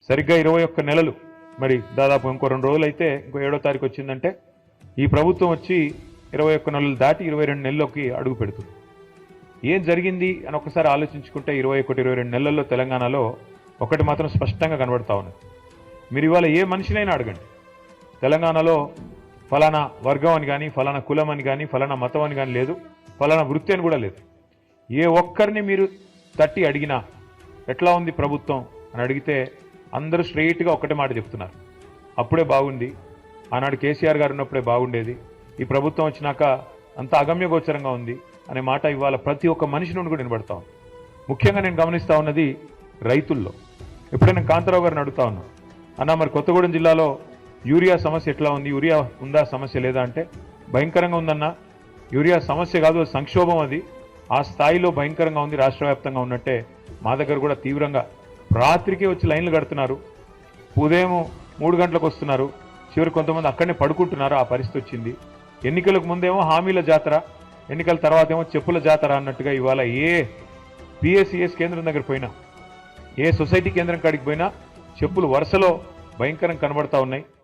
సరిగ్గా 21 నెలలు, మరి దాదాపు ఇంకో 2 రోజులు అయితే ఇంకో 7వ తారీఖు వచ్చిందంటే ఈ ప్రభుత్వం వచ్చి 21 నెలలు దాటి 22 నెలల్లోకి అడుగు పెడుతుంది. ఏం జరిగింది అని ఒకసారి ఆలోచించుకుంటే 21-22 నెలల్లో తెలంగాణలో ఒకటి మాత్రం స్పష్టంగా కనబడతా ఉన్నది. మీరు ఇవాళ ఏ మనిషినైనా అడగండి, తెలంగాణలో ఫలానా వర్గం అని కానీ, ఫలానా కులం అని కానీ, ఫలానా మతం అని కానీ లేదు, ఫలానా వృత్తి అని కూడా లేదు. ఏ ఒక్కరిని మీరు తట్టి అడిగినా ఎట్లా ఉంది ప్రభుత్వం అని అడిగితే అందరూ స్ట్రెయిట్గా ఒకటే మాట చెప్తున్నారు, అప్పుడే బాగుంది, ఆనాడు కేసీఆర్ గారు ఉన్నప్పుడే బాగుండేది, ఈ ప్రభుత్వం వచ్చినాక అంత అగమ్యగోచరంగా ఉంది అనే మాట ఇవాళ ప్రతి ఒక్క మనిషి నుండి కూడా వినబడతా ఉంది. ముఖ్యంగా నేను గమనిస్తూ ఉన్నది రైతుల్లో. ఎప్పుడైనా కాంతారావు గారిని అడుగుతా ఉన్నా, అన్న మరి కొత్తగూడెం జిల్లాలో యూరియా సమస్య ఎట్లా ఉంది, యూరియా ఉందా, సమస్య లేదా అంటే భయంకరంగా ఉందన్న, యూరియా సమస్య కాదు, సంక్షోభం, అది ఆ స్థాయిలో భయంకరంగా ఉంది, రాష్ట్ర వ్యాప్తంగా ఉన్నట్టే మా దగ్గర కూడా తీవ్రంగా రాత్రికే వచ్చి లైన్లు కడుతున్నారు, ఉదయం 3 గంటలకు వస్తున్నారు, చివరి కొంతమంది అక్కడనే పడుకుంటున్నారు, ఆ పరిస్థితి వచ్చింది. ఎన్నికలకు ముందేమో హామీల జాతర, ఎన్నికల తర్వాత ఏమో చెప్పుల జాతర అన్నట్టుగా ఇవాళ ఏ పిఎస్సిఎస్ కేంద్రం దగ్గర పోయినా, ఏ సొసైటీ కేంద్రం కాడికి పోయినా చెప్పులు వరుసలో భయంకరంగా కనబడతా ఉన్నాయి.